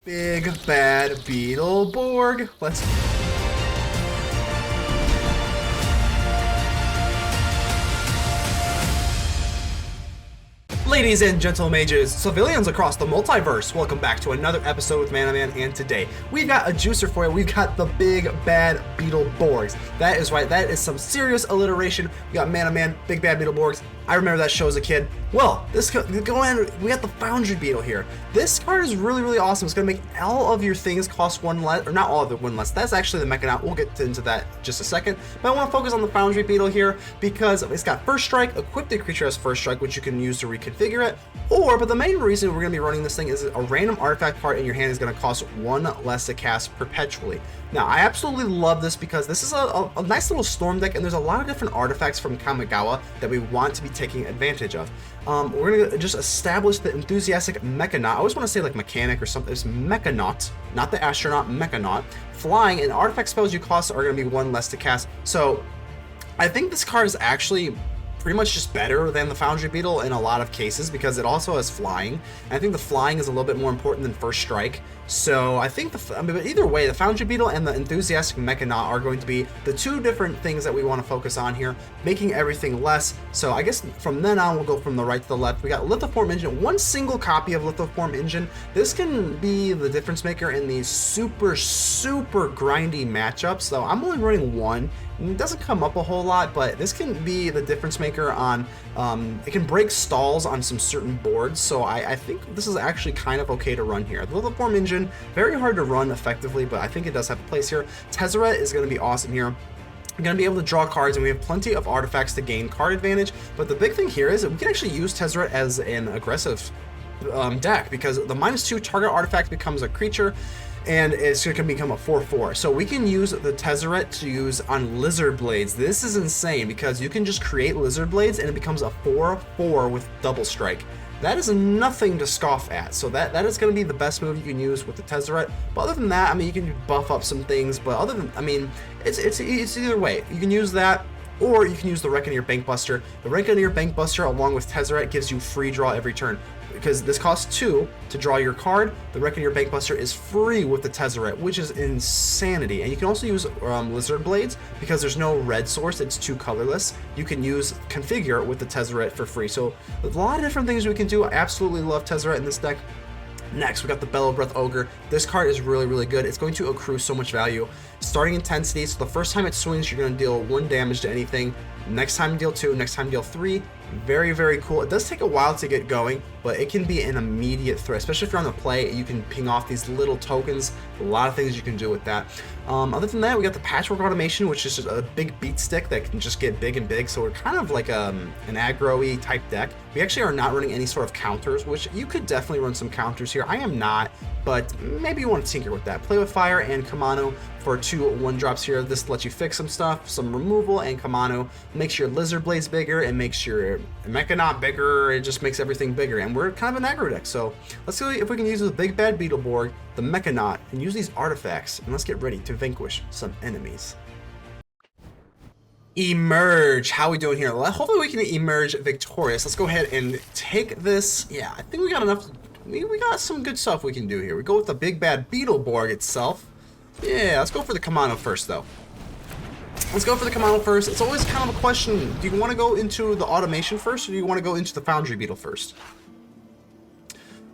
Big bad Beetleborg. Let's. Ladies and gentle mages, civilians across the multiverse, welcome back to another episode with ManaMan, and today we've got a juicer for you. We've got the big bad Beetleborgs. That is right, that is some serious alliteration. We got ManaMan, big bad Beetleborgs. I remember that show as a kid. Well, we got the Foundry Beetle here. This card is really awesome. It's gonna make all of your things cost one less, or not all of it, one less. That's actually the Mechanaut. We'll get into that in just a second. But I want to focus on the Foundry Beetle here because it's got first strike. Equip the creature as first strike, which you can use to reconfigure it. But the main reason we're gonna be running this thing is a random artifact card in your hand is gonna cost one less to cast perpetually. Now, I absolutely love this because this is a nice little storm deck, and there's a lot of different artifacts from Kamigawa that we want to be taking advantage of. We're going to just establish the Enthusiastic Mechanaut. I always want to say like mechanic or something. It's Mechanaut, not the astronaut, Mechanaut. Flying, and artifact spells you cost are going to be one less to cast. So I think this card is actually pretty much just better than the Foundry Beetle in a lot of cases because it also has flying. And I think the flying is a little bit more important than first strike. So I think but either way, the Foundry Beetle and the Enthusiastic Mechanaut are going to be the two different things that we want to focus on here, making everything less. So I guess from then on, we'll go from the right to the left. We got Lithoform Engine, one single copy of Lithoform Engine. This can be the difference maker in these super grindy matchups. So I'm only running one. It doesn't come up a whole lot, but this can be the difference maker on, it can break stalls on some certain boards, so I think this is actually kind of okay to run here. The Lithoform Engine, very hard to run effectively, but I think it does have a place here. Tezzeret is going to be awesome here. We're going to be able to draw cards, and we have plenty of artifacts to gain card advantage, but the big thing here is that we can actually use Tezzeret as an aggressive deck, because the -2 target artifact becomes a creature, and it's going to become a 4/4. So we can use the Tezzeret to use on Lizard Blades. This is insane because you can just create Lizard Blades and it becomes a 4/4 with double strike. That is nothing to scoff at. So that is going to be the best move you can use with the Tezzeret. But other than that, I mean, you can buff up some things. But other than, I mean, it's either way. You can use that, or you can use the Reckoner Bankbuster. The Reckoner Bankbuster along with Tezzeret gives you free draw every turn. Because this costs 2 to draw your card, the Reckoner Bankbuster is free with the Tezzeret, which is insanity. And you can also use Lizard Blades because there's no red source, it's 2 colorless. You can use Configure with the Tezzeret for free. So a lot of different things we can do. I absolutely love Tezzeret in this deck. Next, we got the Bellowsbreath Ogre. This card is really good. It's going to accrue so much value. Starting intensity, so the first time it swings, you're going to deal 1 damage to anything. Next time deal 2, next time deal 3. Very cool. It does take a while to get going, but it can be an immediate threat, especially if you're on the play. You can ping off these little tokens. A lot of things you can do with that. Other than that, we got the Patchwork Automaton, which is just a big beat stick that can just get big and big. So we're kind of like an aggro-y type deck. We actually are not running any sort of counters, which you could definitely run some counters here. I am not, but maybe you want to tinker with that. Play with Fire and Kumano for 2 1-drops here. This lets you fix some stuff, some removal, and Kumano makes your Lizard Blades bigger and makes your Mechanaut bigger. It just makes everything bigger, and we're kind of an aggro deck. So let's see if we can use the big bad Beetleborg, the Mechanaut, and use these artifacts, and let's get ready to vanquish some enemies. Emerge. How are we doing here? Hopefully we can emerge victorious. Let's go ahead and take this. Yeah, I think we got enough. We got some good stuff we can do here. We go with the big bad Beetleborg itself. Yeah, let's go for the Kumano first, though. Let's go for the Kumano first. It's always kind of a question. Do you want to go into the automation first, or do you want to go into the Foundry Beetle first?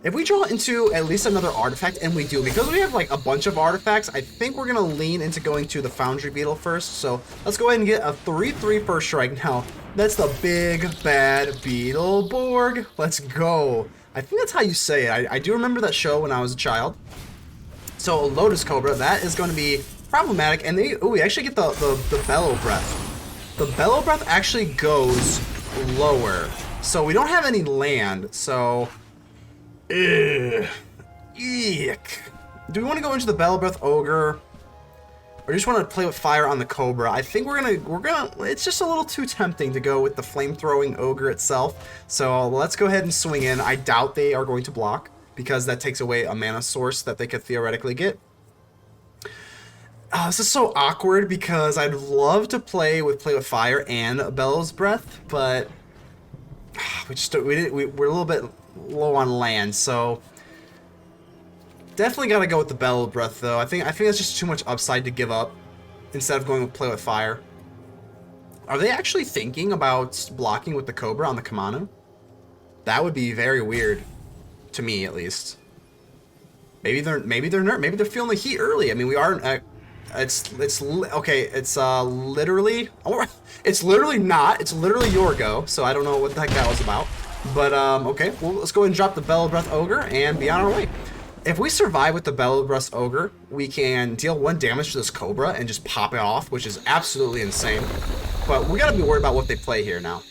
If we draw into at least another artifact, and we do, because we have like a bunch of artifacts, I think we're going to lean into going to the Foundry Beetle first. So let's go ahead and get a 3/3 first strike. Now, that's the big bad Beetleborg. Let's go. I think that's how you say it. I do remember that show when I was a child. So Lotus Cobra, that is going to be problematic. And we actually get the Bellowsbreath. The Bellowsbreath actually goes lower. So we don't have any land, so eek. Do we want to go into the Bellowsbreath Ogre, or just want to play with Fire on the Cobra? I think we're gonna. It's just a little too tempting to go with the flame-throwing Ogre itself. So let's go ahead and swing in. I doubt they are going to block because that takes away a mana source that they could theoretically get. This is so awkward because I'd love to play with Fire and Bellowsbreath, but we're a little bit low on land, so Definitely gotta go with the Bellowsbreath though. I think that's just too much upside to give up instead of going to play with fire. Are they actually thinking about blocking with the Cobra on the Kumano? That would be very weird, to me at least. Maybe they're feeling the heat early. I mean, we are. It's literally. It's literally not. It's literally your go. So I don't know what the heck that was about. But okay. Well, let's go ahead and drop the Bellowsbreath Ogre and be on our way. If we survive with the Bellowsbreath Ogre, we can deal 1 damage to this Cobra and just pop it off, which is absolutely insane. But we gotta be worried about what they play here now.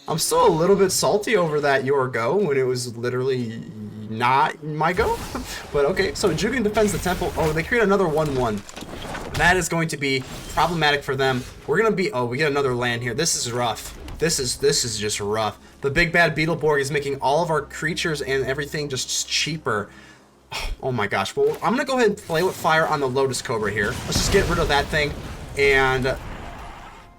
I'm still a little bit salty over that your go when it was literally not my go. But okay, so Jugan defends the temple. Oh, they create another 1/1. That is going to be problematic for them. We're gonna be, oh, we get another land here. This is rough. This is just rough. The big bad Beetleborg is making all of our creatures and everything just cheaper. Oh my gosh. Well, I'm gonna go ahead and play with fire on the Lotus Cobra here. Let's just get rid of that thing. And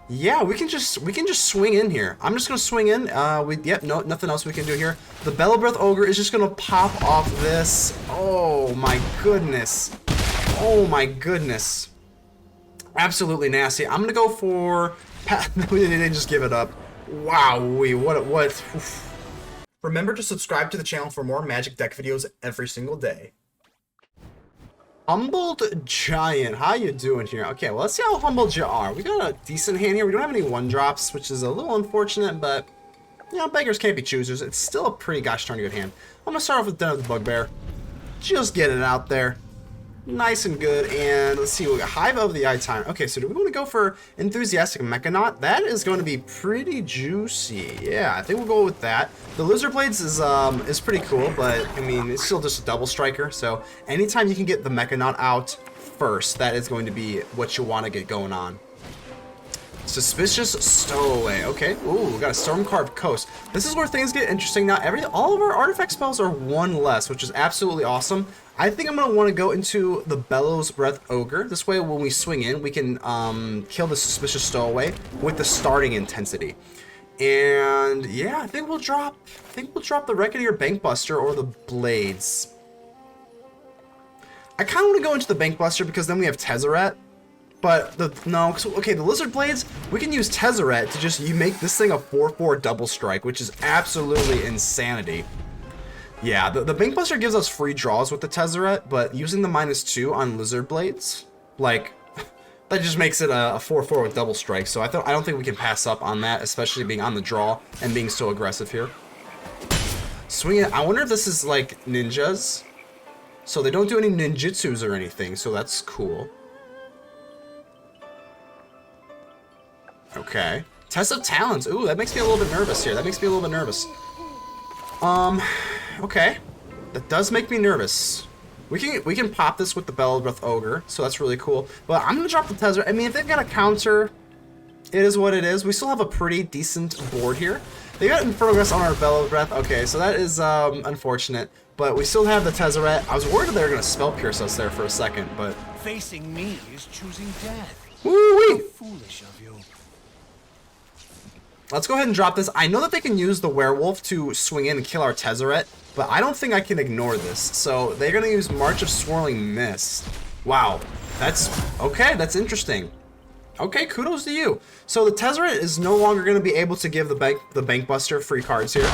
yeah, we can just swing in here. I'm just gonna swing in. No, nothing else we can do here. The Bellowsbreath Ogre is just gonna pop off this. Oh my goodness. Oh my goodness. Absolutely nasty. I'm gonna go for. They just give it up. Wow, what? Remember to subscribe to the channel for more Magic deck videos every single day. Humbled Giant, how you doing here? Okay, well, let's see how humbled you are. We got a decent hand here. We don't have any 1-drops, which is a little unfortunate, but, you know, beggars can't be choosers. It's still a pretty gosh darn good hand. I'm gonna start off with Den of the Bugbear. Just get it out there. Nice and good, and let's see, we got Hive of the Eye Time. Okay, so do we want to go for Enthusiastic Mechanaut? That is going to be pretty juicy. Yeah, I think we'll go with that. The Lizard Blades is pretty cool, but I mean, it's still just a double striker, so anytime you can get the Mechanaut out first, that is going to be what you want to get going on. Suspicious Stowaway. Okay. Ooh, we got a Stormcarved Coast. This is where things get interesting now. All of our artifact spells are 1 less, which is absolutely awesome. I think I'm gonna want to go into the Bellowsbreath Ogre. This way, when we swing in, we can kill the Suspicious Stowaway with the starting intensity. And yeah, I think we'll drop the Reckoner Bankbuster or the Blades. I kind of want to go into the Bankbuster because then we have Tezzeret. But the Lizard Blades, we can use Tezzeret to just make this thing a 4/4 double strike, which is absolutely insanity. Yeah, the Bankbuster gives us free draws with the Tezzeret, but using the -2 on Lizard Blades, like, that just makes it a 4/4 with double strike. So I don't think we can pass up on that, especially being on the draw and being so aggressive here. Swing it. I wonder if this is like ninjas. So they don't do any ninjutsus or anything, so that's cool. Okay. Test of Talents. Ooh, that makes me a little bit nervous here. Okay. That does make me nervous. We can pop this with the Bellowsbreath Ogre, so that's really cool. But I'm gonna drop the Tezzeret. I mean, if they've got a counter, it is what it is. We still have a pretty decent board here. They got Infernal on our Bellowsbreath. Okay, so that is unfortunate. But we still have the Tezzeret. I was worried they were gonna Spell Pierce us there for a second, but facing me is choosing death. Woo-wee! Foolish of you. Let's go ahead and drop this. I know that they can use the Werewolf to swing in and kill our Tezzeret, but I don't think I can ignore this. So they're going to use March of Swirling Mist. Wow. That's okay. That's interesting. Okay, kudos to you. So the Tezzeret is no longer going to be able to give the Bankbuster free cards here.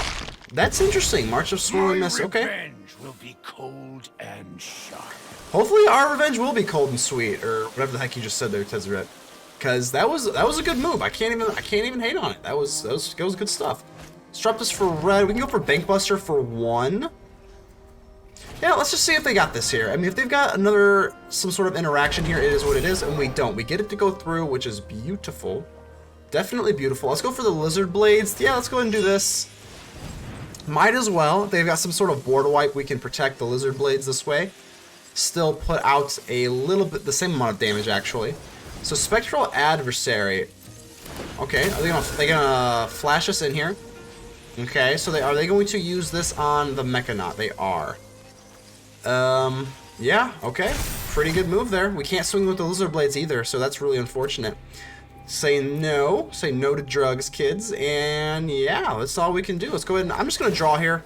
That's interesting. March of Swirling Mist. Okay. Revenge will be cold and sharp. Hopefully our revenge will be cold and sweet, or whatever the heck you just said there, Tezzeret. Because that was a good move. I can't even hate on it. That was good stuff. Let's drop this for red. We can go for Bankbuster for 1. Yeah, let's just see if they got this here. I mean, if they've got some sort of interaction here, it is what it is, and we don't. We get it to go through, which is beautiful. Definitely beautiful. Let's go for the Lizard Blades. Yeah, let's go ahead and do this. Might as well. If they've got some sort of board wipe, we can protect the Lizard Blades this way. Still put out a little bit, the same amount of damage, actually. So Spectral Adversary. Okay, are they gonna flash us in here? Okay, so are they going to use this on the Mechanaut? They are. Yeah, okay. Pretty good move there. We can't swing with the Lizard Blades either, so that's really unfortunate. Say no to drugs, kids, and yeah, that's all we can do. Let's go ahead and I'm just gonna draw here.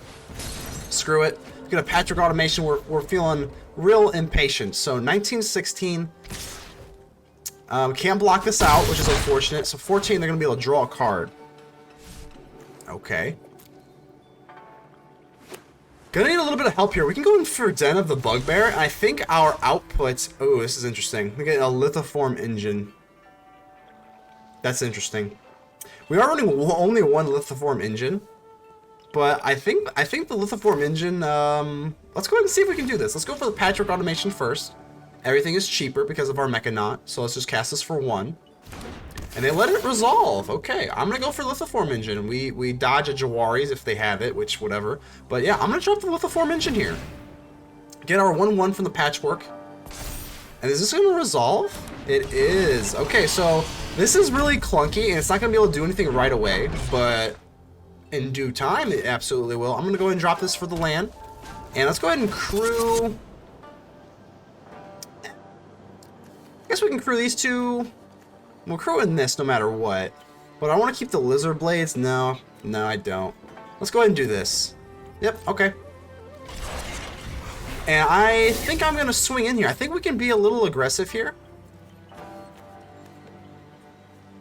Screw it. get a Patchwork Automation. We're feeling real impatient. So 1916. Can't block this out, which is unfortunate. So 14, they're going to be able to draw a card. Okay. Gonna need a little bit of help here. We can go in for Den of the Bugbear, and I think our output... Oh, this is interesting. We get a Lithoform Engine. That's interesting. We are running only one Lithoform Engine, but I think the Lithoform Engine... let's go ahead and see if we can do this. Let's go for the Patchwork Automation first. Everything is cheaper because of our Mechanaut, so let's just cast this for 1. And they let it resolve. Okay, I'm going to go for Lithoform Engine. We dodge a Jawari's if they have it, which whatever. But yeah, I'm going to drop the Lithoform Engine here. Get our 1/1 from the Patchwork. And is this going to resolve? It is. Okay, so this is really clunky, and it's not going to be able to do anything right away. But in due time, it absolutely will. I'm going to go ahead and drop this for the land. And let's go ahead and crew... I guess we can crew these two... We'll crew in this no matter what. But I want to keep the Lizard Blades. No, I don't. Let's go ahead and do this. Yep, okay. And I think I'm going to swing in here. I think we can be a little aggressive here.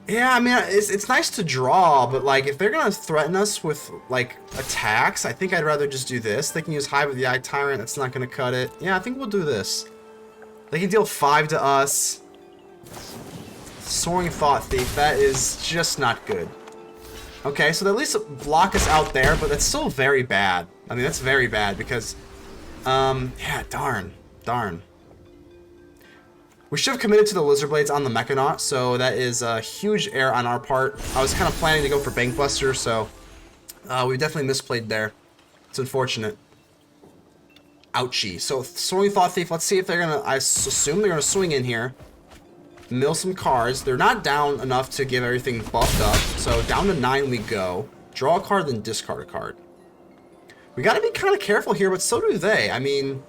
Yeah, I mean, it's nice to draw, but like if they're going to threaten us with like attacks, I think I'd rather just do this. They can use Hive of the Eye Tyrant. That's not going to cut it. Yeah, I think we'll do this. They can deal 5 to us. Soaring Thought Thief, that is just not good. Okay, so they at least block us out there, but that's still very bad. I mean, that's very bad because, yeah, darn. We should have committed to the Lizard Blades on the Mechanaut, so that is a huge error on our part. I was kind of planning to go for Bankbuster, so we definitely misplayed there. It's unfortunate. Ouchie. So, Soaring Thought Thief, let's see if they're gonna, I assume they're gonna swing in here. Mill some cards. They're not down enough to give everything buffed up. So down to 9 we go. Draw a card, then discard a card. We got to be kind of careful here, but so do they. I mean,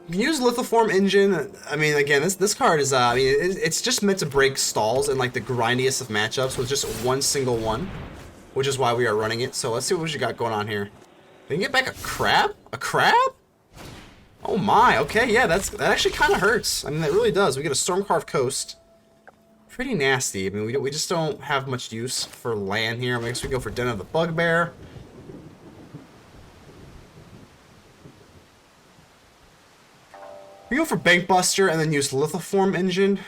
you can use Lithoform Engine. I mean, again, this card is, I mean, it's just meant to break stalls in like the grindiest of matchups with just one single one, which is why we are running it. So let's see what we got going on here. We can get back a crab? A crab? Oh my, okay, yeah, that actually kind of hurts. I mean, that really does. We get a Stormcarved Coast. Pretty nasty. I mean, we just don't have much use for land here. I guess we go for Den of the Bugbear. We go for Bankbuster and then use Lithoform Engine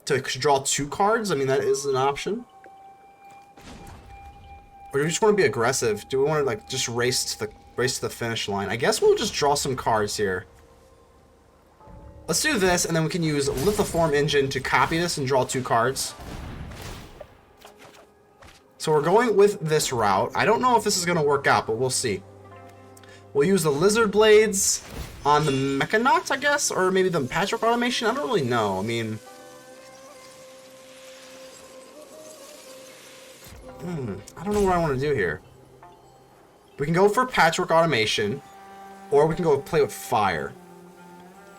to draw 2 cards. I mean, that is an option. Or do we just want to be aggressive? Do we want to, like, just race to the finish line? I guess we'll just draw some cards here. Let's do this, and then we can use Lithoform Engine to copy this and draw 2 cards. So we're going with this route. I don't know if this is going to work out, but we'll see. We'll use the Lizard Blades on the Mechanaut, I guess, or maybe the Patchwork Automation. I don't really know. I mean... I don't know what I want to do here. We can go for Patchwork Automation, or we can go play with Fire.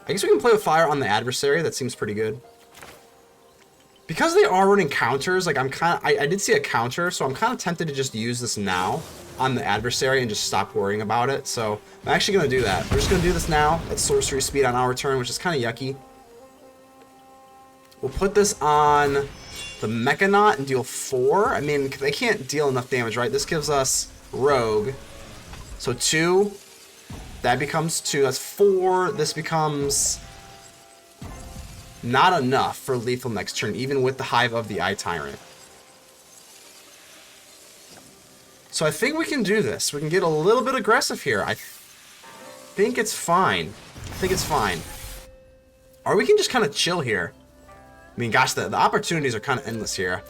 I guess we can play with Fire on the adversary. That seems pretty good. Because they are running counters, like I did see a counter, so I'm kind of tempted to just use this now on the adversary and just stop worrying about it. So I'm actually going to do that. We're just going to do this now at sorcery speed on our turn, which is kind of yucky. We'll put this on the Mechanaut and deal 4. I mean, they can't deal enough damage, right? This gives us Rogue. So 2. That becomes 2. That's 4. This becomes not enough for lethal next turn, even with the Hive of the Eye Tyrant. So I think we can do this. We can get a little bit aggressive here. I think it's fine. Or we can just kind of chill here. I mean, gosh, the opportunities are kind of endless here.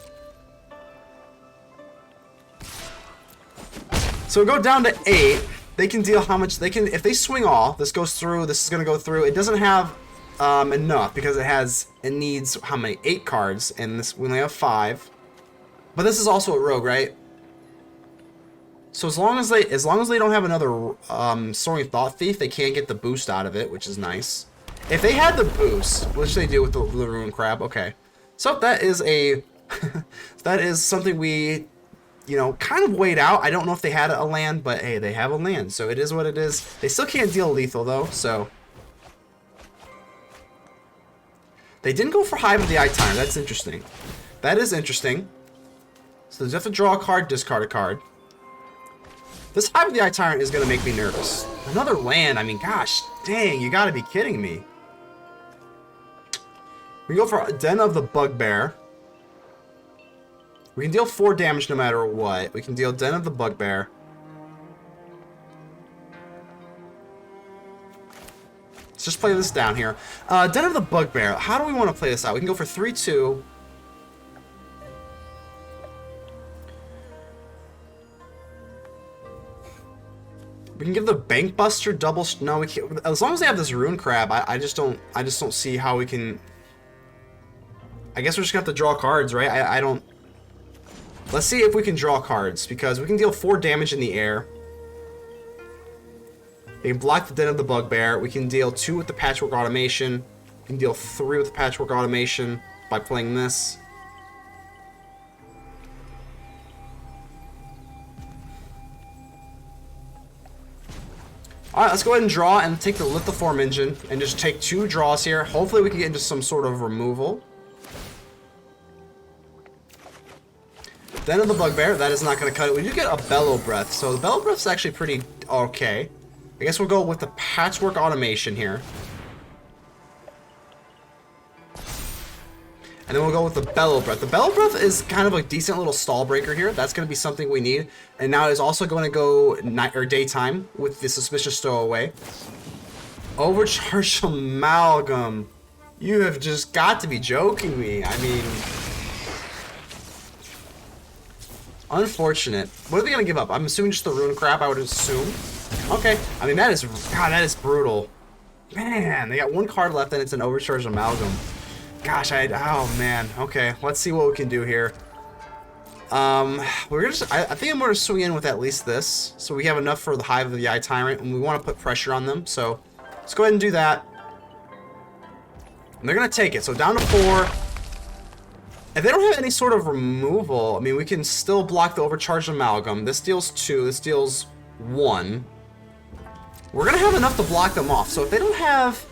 So we go down to 8. They can deal how much they can. If they swing all, this goes through. This is going to go through. It doesn't have enough because it needs how many? 8 cards, and this we only have 5. But this is also a rogue, right? So as long as they don't have another Soaring Thought Thief, they can't get the boost out of it, which is nice. If they had the boost, which they do with the Ruined Crab, okay. So that is a that is something we you know, kind of weighed out. I don't know if they had a land, but hey, they have a land, so it is what it is. They still can't deal lethal though, so. They didn't go for Hive of the Eye Tyrant. That's interesting. That is interesting. So they have to draw a card, discard a card. This Hive of the Eye Tyrant is going to make me nervous. Another land. I mean, gosh, dang, you got to be kidding me. We go for Den of the Bugbear. We can deal 4 damage no matter what. We can deal Den of the Bugbear. Let's just play this down here. Den of the Bugbear. How do we want to play this out? We can go for 3-2. We can give the Bankbuster double. No, we can't. As long as they have this Rune Crab, I just don't see how we can. I guess we're just gonna have to draw cards, right? I don't. Let's see if we can draw cards, because we can deal 4 damage in the air. We can block the Den of the Bugbear. We can deal 2 with the Patchwork Automation. We can deal 3 with the Patchwork Automation by playing this. Alright, let's go ahead and draw and take the Lithoform Engine and just take 2 draws here. Hopefully we can get into some sort of removal. Den of the Bugbear, that is not going to cut it. We do get a Bellowsbreath, so the Bellowsbreath is actually pretty okay. I guess we'll go with the Patchwork Automation here. And then we'll go with the Bellowsbreath. The Bellowsbreath is kind of a decent little stall breaker here. That's going to be something we need. And now it's also going to go night or daytime with the Suspicious Stowaway. Overcharged Amalgam. You have just got to be joking me. I mean, unfortunate. What are they going to give up? I'm assuming just the Rune Crab, I would assume. Okay. I mean, that is, God, that is brutal. Man, they got 1 card left and it's an Overcharged Amalgam. Gosh, oh man. Okay, let's see what we can do here. We're just, I think I'm gonna swing in with at least this, so we have enough for the Hive of the Eye Tyrant, and we want to put pressure on them. So let's go ahead and do that. And they're gonna take it. So down to 4. If they don't have any sort of removal, I mean, we can still block the Overcharged Amalgam. This deals 2. This deals 1. We're gonna have enough to block them off. So if they don't have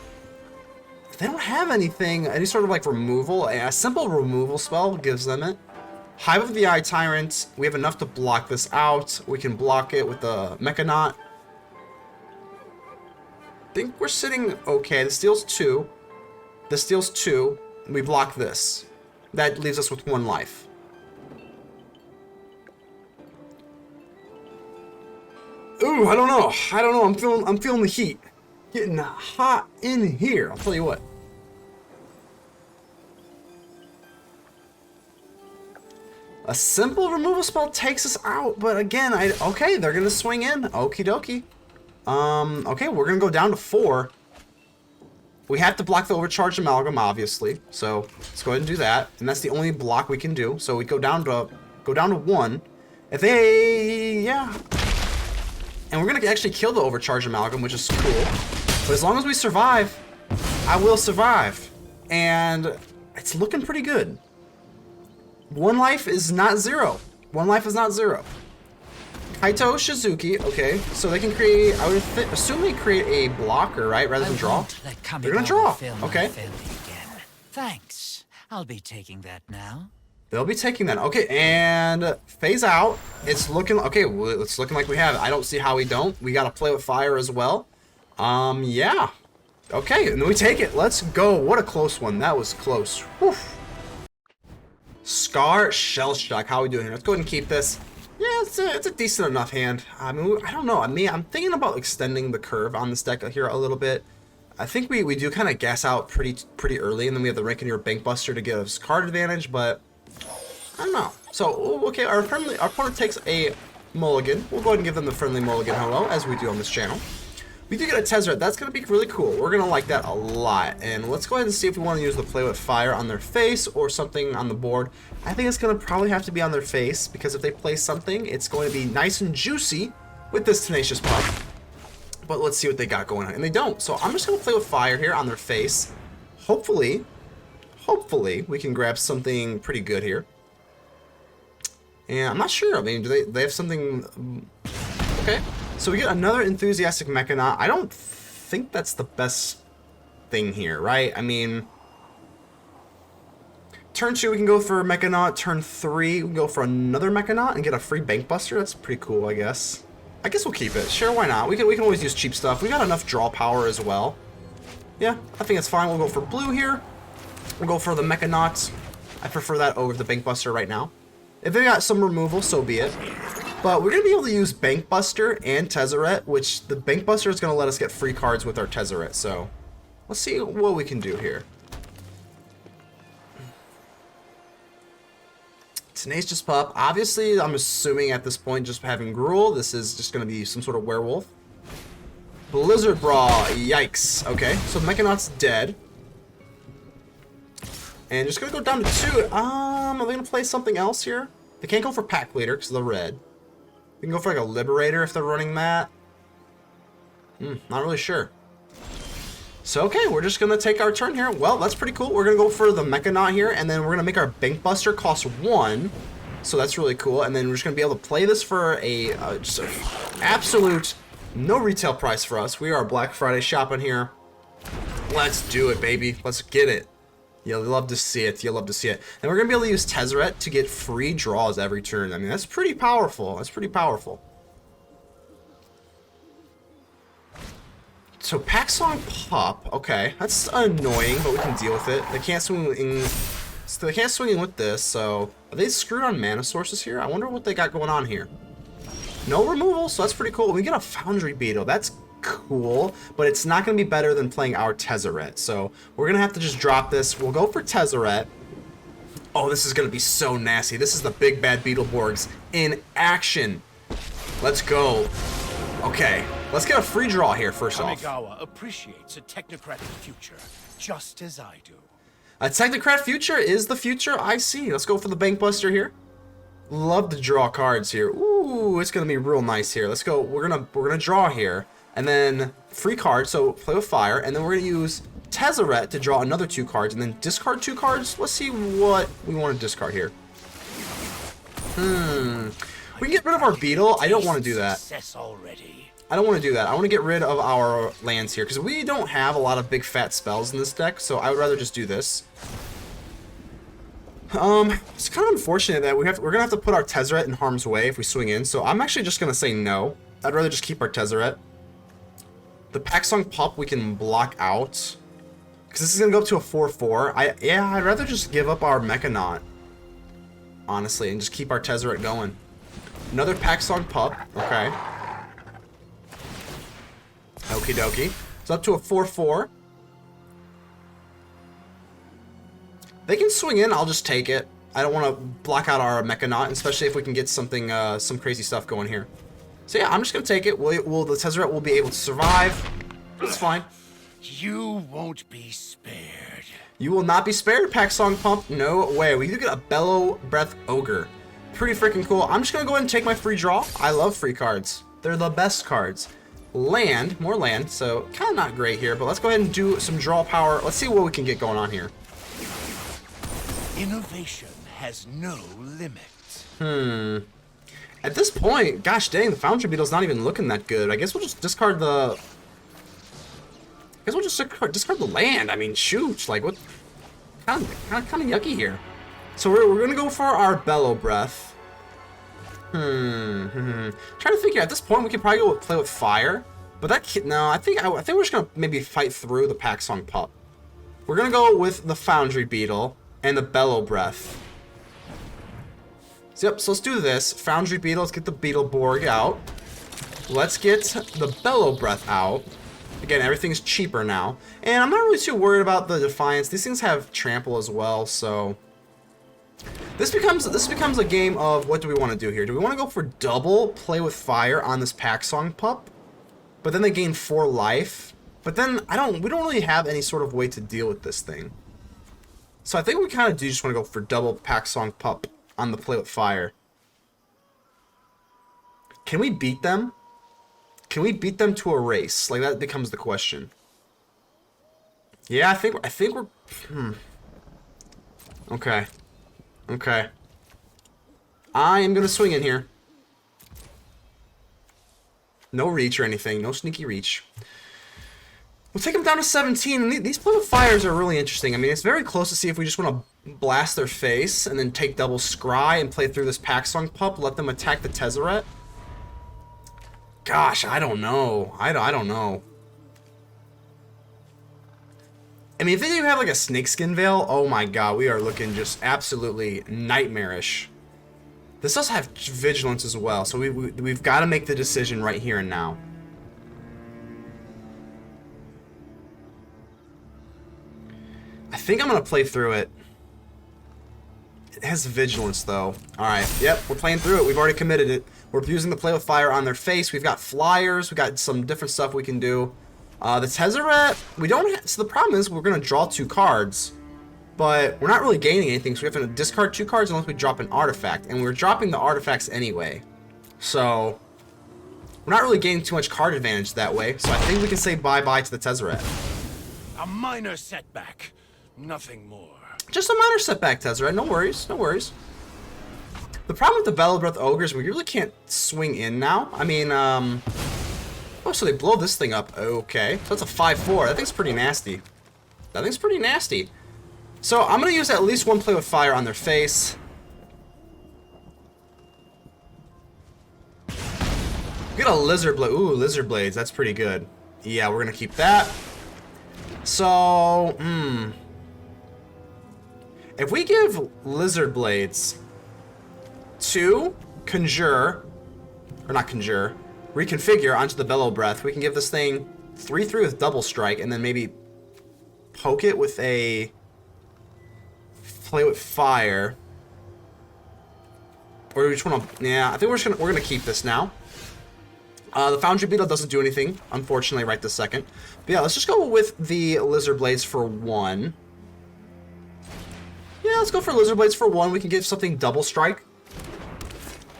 anything, any sort of like removal, a simple removal spell gives them it. Hive of the Eye Tyrant, we have enough to block this out. We can block it with the Mechanaut. I think we're sitting okay. This deals 2. This deals 2. We block this. That leaves us with 1 life. Ooh, I don't know. I'm feeling the heat. Getting hot in here, I'll tell you what. A simple removal spell takes us out, but again, okay, they're gonna swing in. Okie dokie. Okay, we're gonna go down to 4. We have to block the Overcharged Amalgam, obviously. So let's go ahead and do that, and that's the only block we can do. So we go down to 1. If they, yeah. And we're gonna actually kill the Overcharged Amalgam, which is cool. But as long as we survive, I will survive. And it's looking pretty good. 1 life is not 0. 1 life is not 0. Kaito Shizuki, okay. So they can create, I would assume they create a blocker, right? Rather than draw. They're gonna draw. Okay. Thanks. I'll be taking that now. They'll be taking that. Okay, and phase out. It's looking, okay, well, it's looking like we have it. I don't see how we don't. We gotta play with fire as well. Yeah. Okay, and then we take it. Let's go. What a close one. That was close. Whew. Scar Shell Shock. How are we doing here? Let's go ahead and keep this. Yeah, it's a decent enough hand. I mean, I don't know. I mean, I'm thinking about extending the curve on this deck here a little bit. I think we do kind of gas out pretty early, and then we have the Reckoner Bankbuster to give us card advantage, but I don't know. So, okay, our opponent takes a mulligan. We'll go ahead and give them the friendly mulligan hello, as we do on this channel. We do get a Tezzeret. That's going to be really cool. We're going to like that a lot. And let's go ahead and see if we want to use the Play with Fire on their face or something on the board. I think it's going to probably have to be on their face, because if they play something, it's going to be nice and juicy with this Tenacious Puff. But let's see what they got going on. And they don't. So I'm just going to Play with Fire here on their face. Hopefully, we can grab something pretty good here. And I'm not sure. I mean, do they have something... Okay. So we get another Enthusiastic Mechanaut. I don't think that's the best thing here, right? I mean... Turn 2, we can go for Mechanaut. Turn 3, we can go for another Mechanaut and get a free Bankbuster. That's pretty cool, I guess. I guess we'll keep it. Sure, why not? We can always use cheap stuff. We got enough draw power as well. Yeah, I think it's fine. We'll go for blue here. We'll go for the Mechanaut. I prefer that over the Bankbuster right now. If they got some removal, so be it. But we're going to be able to use Bankbuster and Tezzeret, which the Bankbuster is going to let us get free cards with our Tezzeret. So let's see what we can do here. Tenacious Pup. Obviously, I'm assuming at this point, just having Gruul, this is just going to be some sort of werewolf. Blizzard Brawl. Yikes. Okay, so Mechanaut's dead. And just going to go down to 2. Are they going to play something else here? They can't go for Pack Leader because of the red. We can go for like a Liberator if they're running that. Not really sure. So, okay, we're just going to take our turn here. Well, that's pretty cool. We're going to go for the Mechanaut here, and then we're going to make our Bankbuster cost 1. So that's really cool. And then we're just going to be able to play this for just an absolute no retail price for us. We are Black Friday shopping here. Let's do it, baby. Let's get it. You'll love to see it. You'll love to see it. And we're going to be able to use Tezzeret to get free draws every turn. I mean, that's pretty powerful. That's pretty powerful. So Paxong Pup, okay, that's annoying, but we can deal with it. They can't swing in with this, so are they screwed on mana sources here? I wonder what they got going on here. No removal, so that's pretty cool. We get a Foundry Beetle, that's cool, but it's not going to be better than playing our Tezzeret. So we're going to have to just drop this. We'll go for Tezzeret. Oh, this is going to be so nasty. This is the big bad Beetleborgs in action. Let's go. Okay, let's get a free draw here first off. Kamigawa appreciates a technocratic future, just as I do. A technocrat future is the future, I see. Let's go for the Bankbuster here. Love to draw cards here. Ooh, it's gonna be real nice here. Let's go. We're gonna draw here, and then free card. So play with fire, and then we're gonna use Tezzeret to draw another 2 cards, and then discard 2 cards. Let's see what we want to discard here. We can get rid of our Beetle. I don't want to do that. I don't want to do that. I want to get rid of our lands here because we don't have a lot of big fat spells in this deck, so I would rather just do this. It's kind of unfortunate that we're gonna have to put our Tezzeret in harm's way if we swing in, so I'm actually just gonna say no. I'd rather just keep our Tezzeret. The Paxong Pup we can block out because this is gonna go up to a 4/4. Yeah, I'd rather just give up our Mechanaut, honestly, and just keep our Tezzeret going. Another Paxong Pup, okay. Okie dokie. It's up to a 4/4. They can swing in, I'll just take it. I don't want to block out our Mechanaut, especially if we can get something, some crazy stuff going here. So yeah, I'm just going to take it. The Tezzeret will be able to survive. It's fine. You won't be spared. You will not be spared, Paxong Pump. No way. We do get a Bellowsbreath Ogre. Pretty freaking cool. I'm just going to go ahead and take my free draw. I love free cards. They're the best cards. Land, more land, so kind of not great here, but let's go ahead and do some draw power. Let's see what we can get going on here. Innovation has no limits. At this point, gosh dang, the Foundry Beetle's not even looking that good. I guess we'll just discard the... discard the land. I mean, shoot, like what? Kind of yucky here. So we're gonna go for our Bellowsbreath. Trying to figure at this point we could probably go play with fire, but no, I think we're just gonna maybe fight through the Paxong Pup. We're gonna go with the Foundry Beetle and the Bellowsbreath. So, yep, so let's do this. Foundry Beetle, let's get the Beetleborg out. Let's get the Bellowsbreath out. Again, everything's cheaper now, and I'm not really too worried about the Defiance. These things have trample as well, so. This becomes a game of what do we want to do here? Do we want to go for double play with fire on this Paxong Pup? But then they gain 4 life. But then we don't really have any sort of way to deal with this thing. So I think we kind of do just want to go for double Paxong Pup on the play with fire. Can we beat them? Can we beat them to a race? Like that becomes the question. Yeah, I think we're Okay. Okay. I am going to swing in here. No reach or anything. No sneaky reach. We'll take them down to 17. And these play with fires are really interesting. I mean, it's very close to see if we just want to blast their face and then take double scry and play through this Packsong Pup, let them attack the Tezzeret. Gosh, I don't know. I don't know. I mean, if they have like a snakeskin veil, oh my god, we are looking just absolutely nightmarish. This does have vigilance as well, so we've got to make the decision right here and now. I think I'm going to play through it. It has vigilance, though. Alright, yep, we're playing through it. We've already committed it. We're using the play with fire on their face. We've got flyers. We've got some different stuff we can do. The Tezzeret, we don't have... So the problem is we're going to draw 2 cards, but we're not really gaining anything, so we have to discard 2 cards unless we drop an artifact. And we're dropping the artifacts anyway. So, we're not really gaining too much card advantage that way. So I think we can say bye-bye to the Tezzeret. A minor setback. Nothing more. Just a minor setback, Tezzeret. No worries. No worries. The problem with the Bellowsbreath Ogre is we really can't swing in now. I mean, oh, so they blow this thing up. Okay. So that's a 5-4. That thing's pretty nasty. That thing's pretty nasty. So I'm going to use at least 1 play with fire on their face. We got a Lizard Blade. Ooh, Lizard Blades. That's pretty good. Yeah, we're going to keep that. So, if we give Lizard Blades to Conjure, or not Conjure, Reconfigure onto the Bellowbreath, we can give this thing 3/3 with Double Strike, and then maybe poke it with a play with fire. Or we just want to, yeah, I think we're gonna keep this now. The Foundry Beetle doesn't do anything, unfortunately, right this second. But yeah, let's just go with the Lizard Blades for 1. Yeah, let's go for Lizard Blades for 1. We can give something Double Strike.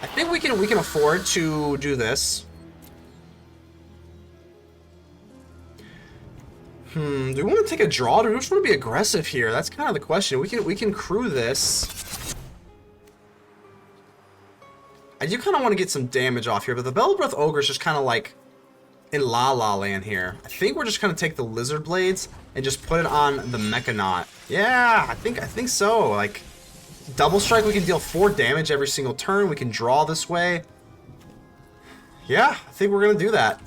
I think we can afford to do this. Do we want to take a draw, or do we just want to be aggressive here? That's kind of the question. We can crew this. I do kind of want to get some damage off here, but the Bellowsbreath Ogre is just kind of like in La La Land here. I think we're just going to take the Lizard Blades and just put it on the Mechanaut. Yeah, I think so. Like, Double Strike, we can deal 4 damage every single turn. We can draw this way. Yeah, I think we're going to do that.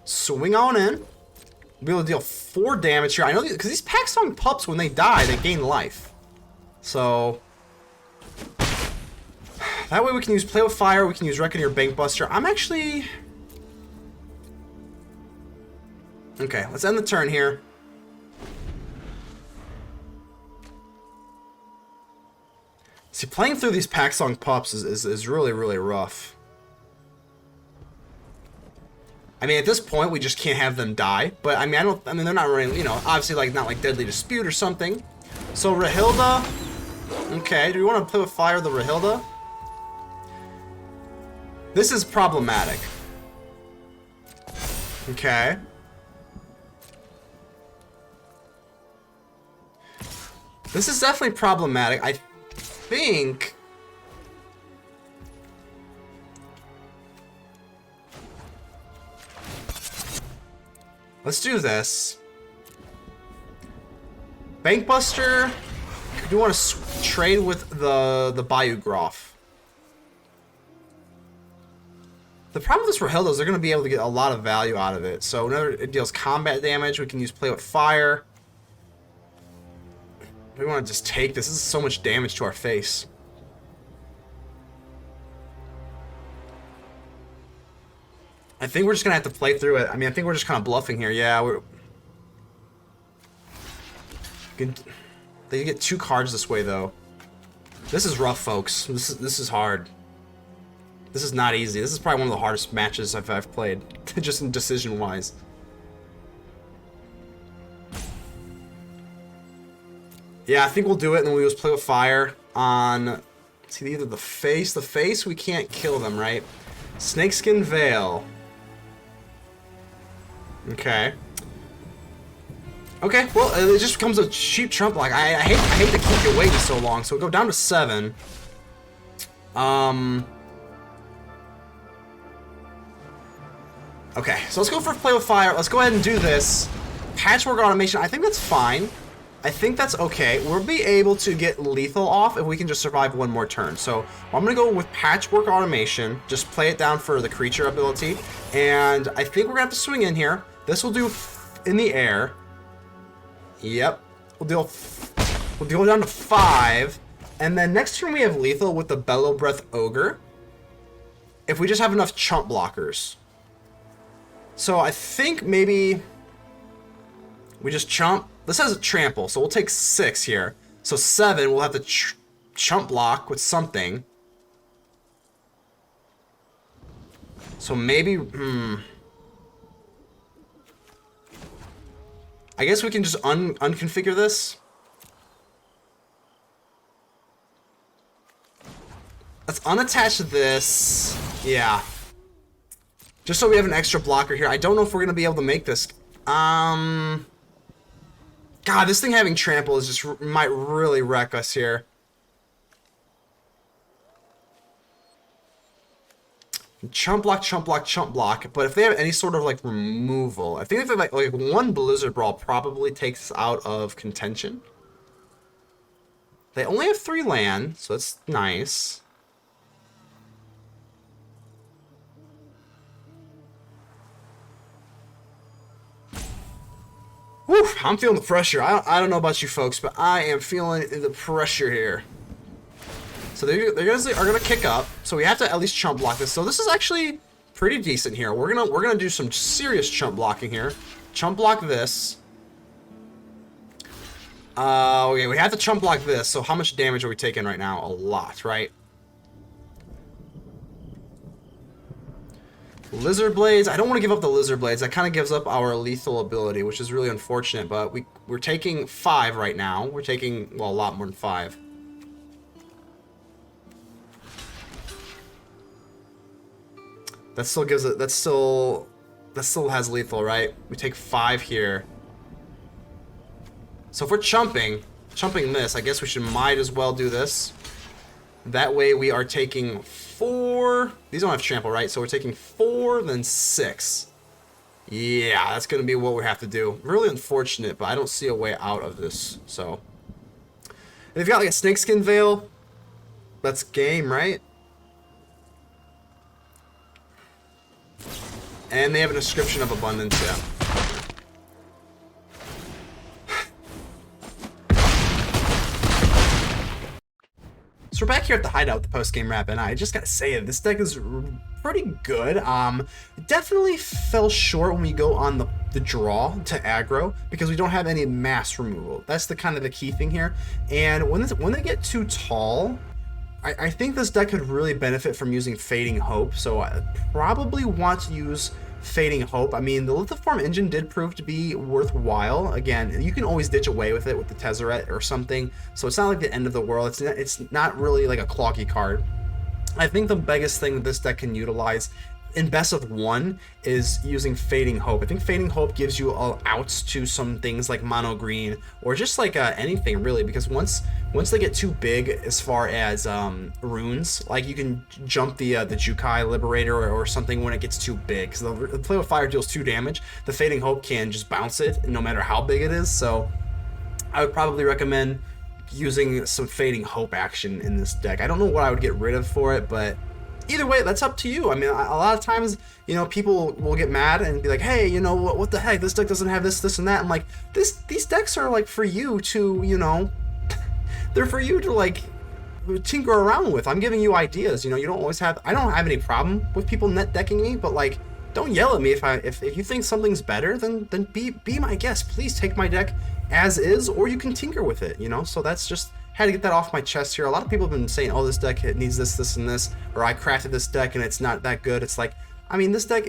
Swing on in. Be able to deal 4 damage here. I know because these Packsong Pups, when they die, they gain life. So that way we can use Play with Fire. We can use Reckoner Bankbuster. I'm actually... Okay, let's end the turn here. See, playing through these Packsong Pups is really, really rough. I mean, at this point, we just can't have them die. But I mean, they're not really, you know, obviously like not like Deadly Dispute or something. So Rahilda. Okay, do we want to play with fire the Rahilda? This is problematic. Okay. This is definitely problematic. I think... Let's do this. Bankbuster. Do you want to trade with the Bayou Groff? The problem with this Rahilda is they're going to be able to get a lot of value out of it. So whenever it deals combat damage, we can use Play with Fire. We want to just take this. This is so much damage to our face. I think we're just going to have to play through it. I mean, I think we're just kind of bluffing here. Yeah, we're... They get 2 cards this way, though. This is rough, folks. This is hard. This is not easy. This is probably one of the hardest matches I've played, just in decision-wise. Yeah, I think we'll do it, and then we'll just Play with Fire on... See, either the face. The face, we can't kill them, right? Snakeskin Veil. Okay. Okay, well, it just becomes a cheap trump block. I hate to keep you waiting so long, so we'll go down to 7. Okay, so let's go for Play with Fire. Let's go ahead and do this. Patchwork Automation, I think that's fine. I think that's okay. We'll be able to get lethal off if we can just survive one more turn. So I'm going to go with Patchwork Automation. Just play it down for the creature ability. And I think we're going to have to swing in here. This will do in the air. Yep. We'll go down to 5. And then next turn we have lethal with the Bellowsbreath Ogre. If we just have enough chump blockers. So I think maybe we just chump. This has a trample, so we'll take 6 here. So 7, we'll have to chump block with something. So maybe, I guess we can just unconfigure this. Let's unattach this. Yeah. Just so we have an extra blocker here. I don't know if we're going to be able to make this. God, this thing having trample is just might really wreck us here. Chump block, chump block, chump block. But if they have any sort of like removal, I think if they have like one Blizzard Brawl probably takes us out of contention. They only have 3 land, so that's nice. Whew, I'm feeling the pressure. I don't know about you folks, but I am feeling the pressure here. So they're gonna kick up. So we have to at least chump block this. So this is actually pretty decent here. We're gonna do some serious chump blocking here. Chump block this. Okay, we have to chump block this. So how much damage are we taking right now? A lot, right? Lizard Blades. I don't want to give up the Lizard Blades. That kind of gives up our lethal ability, which is really unfortunate. But we're taking 5 right now. We're taking, well, a lot more than 5. That still gives it. That still has lethal, right? We take 5 here. So if we're chumping this, I guess we might as well do this. That way we are taking 4. These don't have trample, right? So we're taking 4, then 6. Yeah, that's going to be what we have to do. Really unfortunate, but I don't see a way out of this. So if you've got like a snakeskin veil, that's game, right? And they have an Inscription of Abundance, yeah. So we're back here at the hideout with the post-game wrap, and I just gotta say it, this deck is pretty good. It definitely fell short when we go on the draw to aggro, because we don't have any mass removal. That's the kind of the key thing here. And when they get too tall, I think this deck could really benefit from using Fading Hope, so I probably want to use Fading Hope. I mean, the Lithoform Engine did prove to be worthwhile. Again, you can always ditch away with it with the Tezzeret or something, so it's not like the end of the world. It's not really like a cloggy card. I think the biggest thing that this deck can utilize in best of 1 is using Fading Hope. I think Fading Hope gives you outs to some things like mono green, or just like anything really, because once they get too big as far as runes, like you can jump the Jukai Liberator or something when it gets too big, because the Play with Fire deals 2 damage. The Fading Hope can just bounce it no matter how big it is, so I would probably recommend using some Fading Hope action in this deck. I don't know what I would get rid of for it, but either way, that's up to you. I mean, a lot of times, you know, people will get mad and be like, hey, you know, what the heck, this deck doesn't have this and that. I'm like, these decks are like for you to, you know, they're for you to like tinker around with. I'm giving you ideas, you know. You don't always have, I don't have any problem with people net decking me, but like, don't yell at me if you think something's better, then be my guest. Please take my deck as is, or you can tinker with it, you know. So that's just, had to get that off my chest here. A lot of people have been saying, oh, this deck, it needs this and this, or I crafted this deck and it's not that good. It's like, I mean, this deck,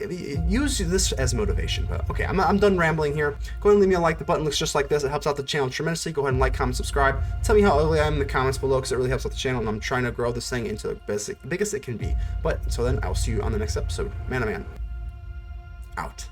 use this as motivation. But okay, I'm done rambling here. Go ahead and leave me a like. The button looks just like this. It helps out the channel tremendously. Go ahead and like, comment, subscribe. Tell me how ugly I am in the comments below, because it really helps out the channel, and I'm trying to grow this thing into the biggest it can be. But until then, I'll see you on the next episode. ManaMan, out.